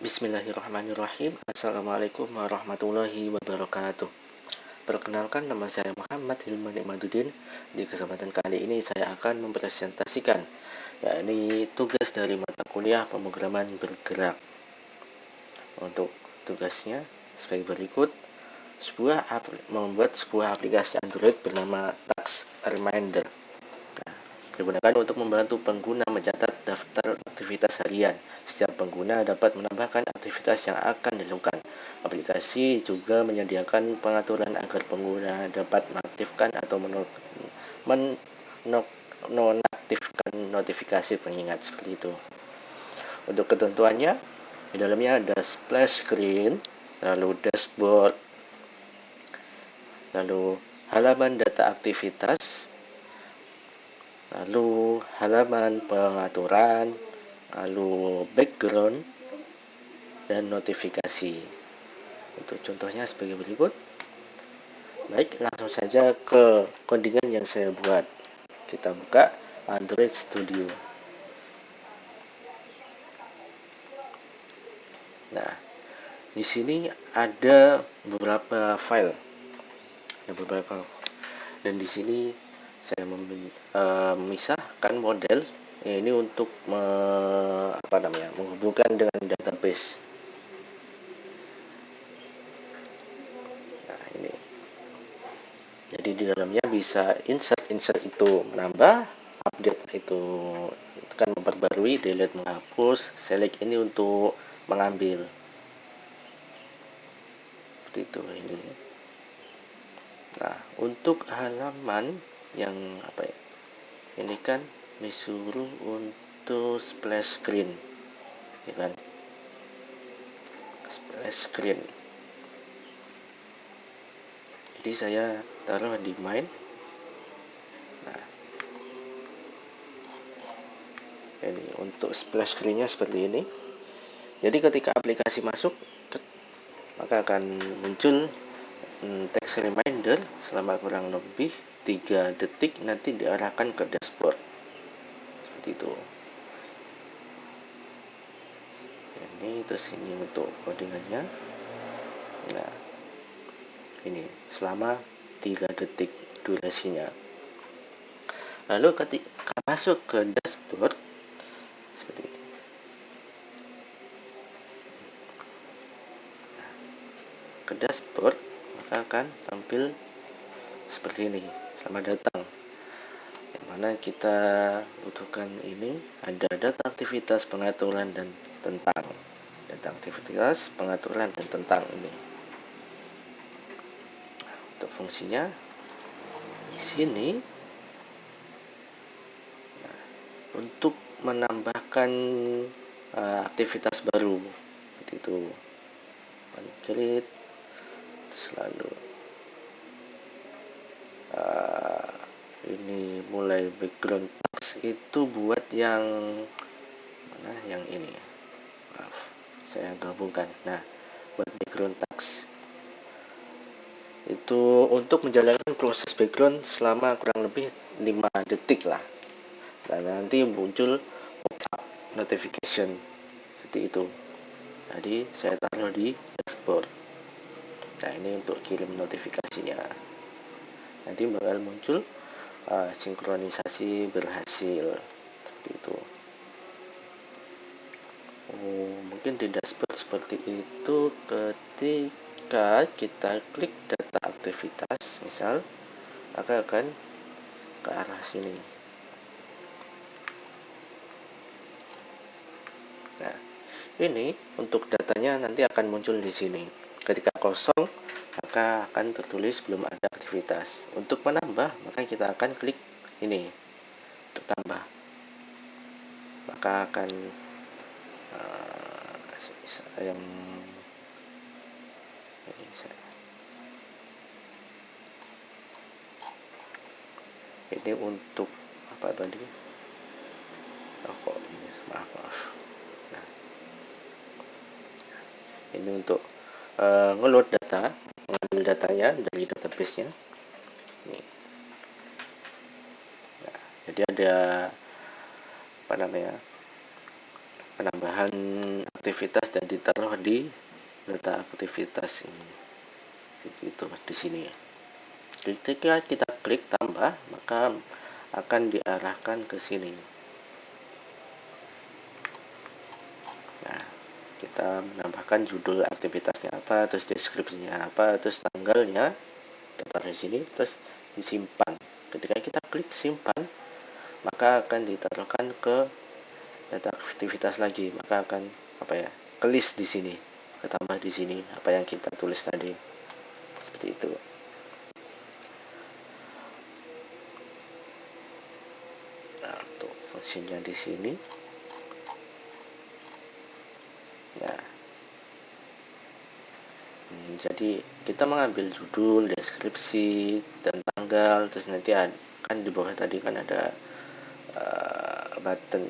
Bismillahirrahmanirrahim. Assalamualaikum warahmatullahi wabarakatuh. Perkenalkan, nama saya Muhammad Hilman Nikmaduddin. Di kesempatan kali ini saya akan mempresentasikan yakni tugas dari mata kuliah pemrograman bergerak. Untuk tugasnya sebagai berikut: membuat sebuah aplikasi Android bernama Task Reminder. Digunakan untuk membantu pengguna mencatat daftar aktivitas harian. Setiap pengguna dapat menambahkan aktivitas yang akan dilakukan. Aplikasi juga menyediakan pengaturan agar pengguna dapat mengaktifkan atau menonaktifkan notifikasi pengingat seperti itu. Untuk ketentuannya, di dalamnya ada splash screen, lalu dashboard, lalu halaman data aktivitas, lalu halaman pengaturan, lalu background, dan notifikasi. Untuk contohnya sebagai berikut. Baik, langsung saja ke codingan yang saya buat. Kita buka Android Studio. Nah, di sini ada beberapa file. Dan di sini saya memisahkan model ini untuk menghubungkan dengan database. Nah, ini. Jadi di dalamnya bisa insert itu menambah, update itu kan memperbarui, delete menghapus, select ini untuk mengambil. Seperti itu ini. Nah, untuk halaman yang ini kan disuruh untuk splash screen, ya kan? Splash screen. Jadi saya taruh di main. Nah, ini untuk splash screen-nya seperti ini. Jadi ketika aplikasi masuk, maka akan muncul text reminder selama kurang lebih 3 detik, nanti diarahkan ke dashboard seperti itu. Ini terus ini untuk codingannya. Nah, ini selama 3 detik durasinya. Lalu ketika masuk ke dashboard seperti ini. Nah, ke dashboard maka akan tampil seperti ini. Selamat datang. Yang mana kita butuhkan ini ada data aktivitas, pengaturan, dan tentang. Data aktivitas, pengaturan, dan tentang ini. Untuk fungsinya di sini, nah, untuk menambahkan aktivitas baru seperti itu, create, selalu ini mulai background text itu buat yang mana, yang ini, maaf saya gabungkan. Nah, buat background text itu untuk menjalankan proses background selama kurang lebih 5 detik lah, dan nanti muncul pop-up notification seperti itu. Jadi saya taruh di dashboard. Nah, ini untuk kirim notifikasinya. Nanti bakal muncul sinkronisasi berhasil seperti itu. Mungkin di dashboard seperti itu ketika kita klik data aktivitas misal, maka akan ke arah sini. Nah, ini untuk datanya nanti akan muncul di sini. Ketika kosong maka akan tertulis belum ada aktivitas. Untuk menambah maka kita akan klik ini untuk tambah, maka akan ini untuk apa tadi? Maaf. Nah, ini untuk ngeload data, mengambil datanya dari database-nya. Nih. Nah, jadi ada penambahan aktivitas dan ditaruh di data aktivitas ini. Itu di sini. Ketika kita klik tambah, maka akan diarahkan ke sini. Nah, kita menambahkan judul aktivitasnya apa, terus deskripsinya apa, terus tanggalnya, taruh di sini, terus disimpan. Ketika kita klik simpan, maka akan ditaruhkan ke data aktivitas lagi, maka akan ke list di sini, ketambah di sini apa yang kita tulis tadi, seperti itu. Nah, untuk fungsinya di sini, nah, jadi kita mengambil judul, deskripsi, dan tanggal, terus nanti kan di bawah tadi kan ada button.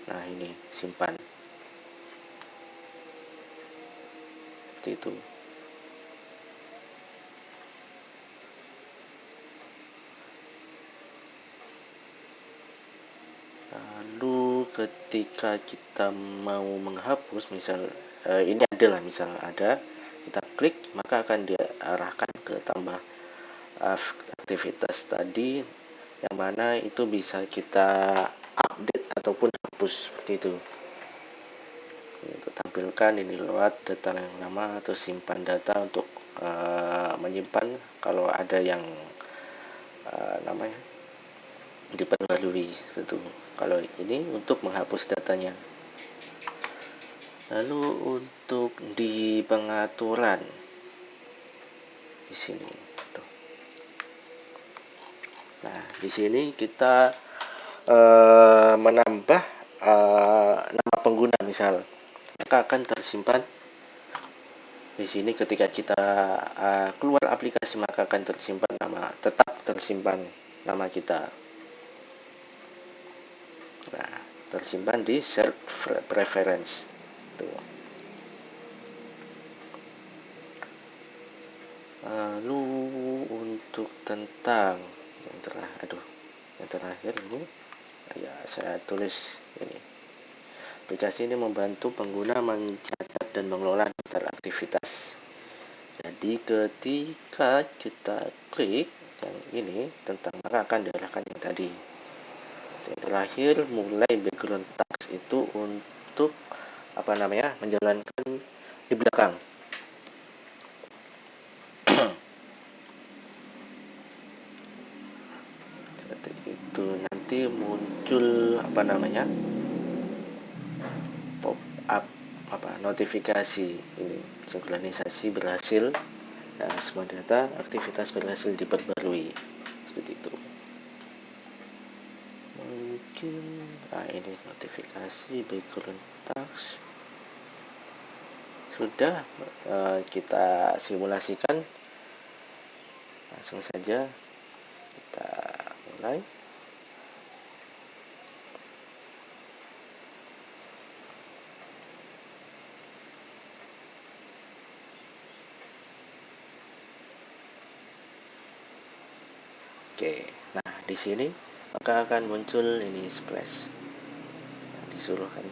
Nah, ini simpan, seperti itu. Lalu ketika kita mau menghapus, misal ini adalah misal ada, kita klik, maka akan diarahkan ke tambah aktivitas tadi, yang mana itu bisa kita update ataupun hapus, seperti itu. Untuk tampilkan ini lewat data yang lama atau simpan data untuk menyimpan kalau ada yang namanya diperbarui itu. Kalau ini untuk menghapus datanya. Lalu untuk di pengaturan di sini. Nah, di sini kita menambah nama pengguna misal, maka akan tersimpan di sini. Ketika kita keluar aplikasi, maka akan tersimpan tetap tersimpan nama kita. Nah, tersimpan di Share Preference. Tuh. Lalu untuk tentang yang terakhir ini, ya saya tulis ini. Aplikasi ini membantu pengguna mencatat dan mengelola daftar aktivitas. Jadi ketika kita klik yang ini tentang, maka akan diarahkan yang tadi. Yang terakhir, mulai background task itu untuk menjalankan di belakang. Seperti itu, nanti muncul pop up notifikasi ini, sinkronisasi berhasil. Nah, semua data aktivitas berhasil diperbarui, seperti itu. Mungkin ini notifikasi background task sudah. Kita simulasikan, langsung saja kita mulai. Oke, nah di sini maka akan muncul ini splash. Disuruhkan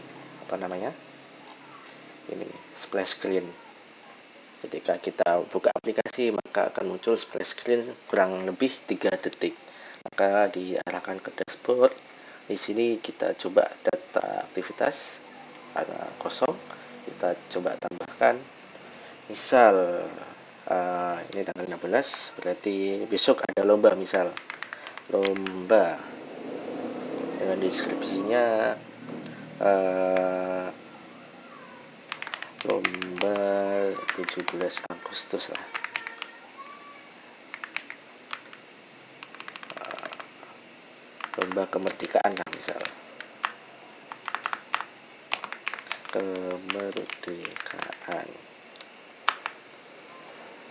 ini splash screen. Ketika kita buka aplikasi, maka akan muncul splash screen kurang lebih 3 detik. Maka diarahkan ke dashboard. Di sini kita coba data aktivitas kosong, kita coba tambahkan. Misal ini tanggal 16, berarti besok ada lomba, misal lomba dengan deskripsinya lomba 17 Agustus lah. Lomba kemerdekaan lah, misal kemerdekaan.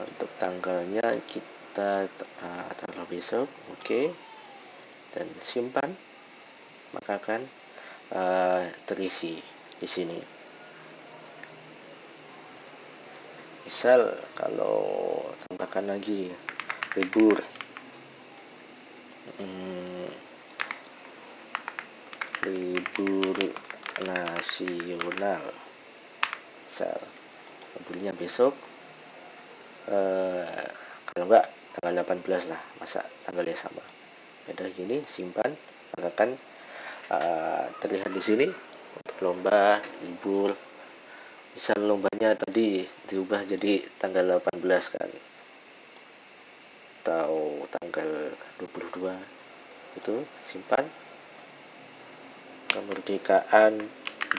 Untuk tanggalnya kita taruh besok, oke, dan simpan, maka akan terisi di sini. Misal kalau tambahkan lagi libur libur nasional. Misal liburnya besok, kalau enggak tanggal 18 lah, masa tanggalnya sama. Udah gini, simpan, maka akan terlihat di sini untuk lomba libur. Misal lombanya tadi diubah jadi tanggal 18 kan, atau tanggal 22, itu simpan. Kemerdekaan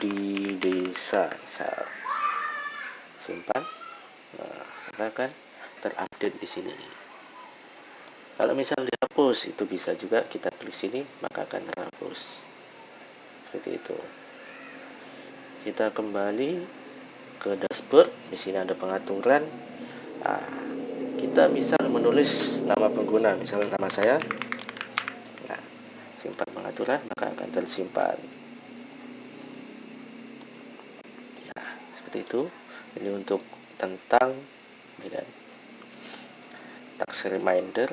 di desa, misal simpan. Nah, maka kan terupdate di sini. Kalau misal dihapus, itu bisa juga kita klik sini, maka akan terhapus. Seperti itu. Kita kembali ke dashboard. Di sini ada pengaturan. Kita misal menulis nama pengguna, misalnya nama saya. Nah, simpan pengaturan, maka akan tersimpan. Nah, seperti itu. Ini untuk tentang tax reminder.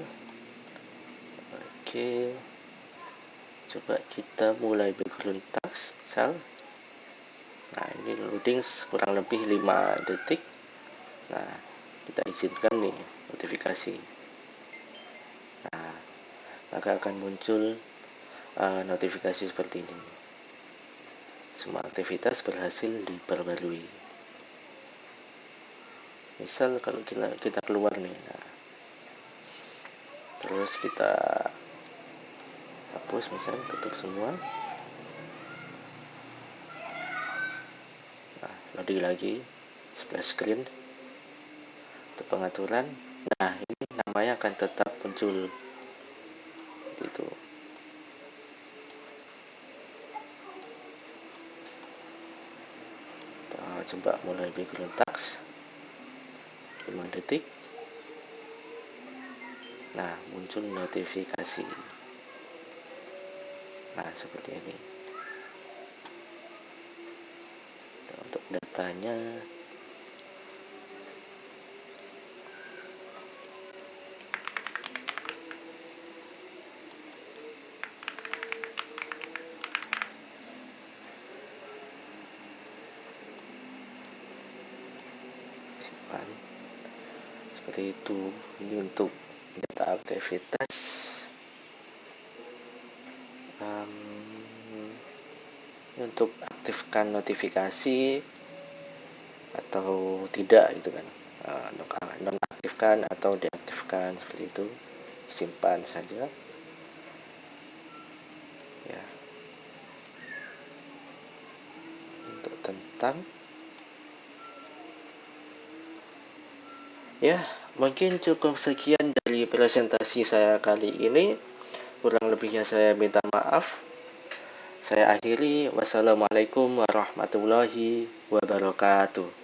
Oke, coba kita mulai background tax misal. Nah, ini loading kurang lebih 5 detik. Nah, kita izinkan nih notifikasi. Nah, maka akan muncul notifikasi seperti ini. Semua aktivitas berhasil diperbarui. Misal kalau kita keluar nih, nah, terus kita hapus, misal tutup semua. Nah, loading lagi splash screen untuk pengaturan. Nah, ini namanya akan tetap muncul gitu. Kita coba mulai background tax 5 detik. Nah, muncul notifikasi. Nah, seperti ini. Nah, untuk datanya simpan seperti itu. Ini untuk data aktivitas. Untuk aktifkan notifikasi atau tidak gitu kan, nonaktifkan atau diaktifkan, seperti itu. Simpan saja ya. Untuk tentang ya, mungkin cukup sekian dari presentasi saya kali ini. Kurang lebihnya saya minta maaf. Saya akhiri. Wassalamualaikum warahmatullahi wabarakatuh.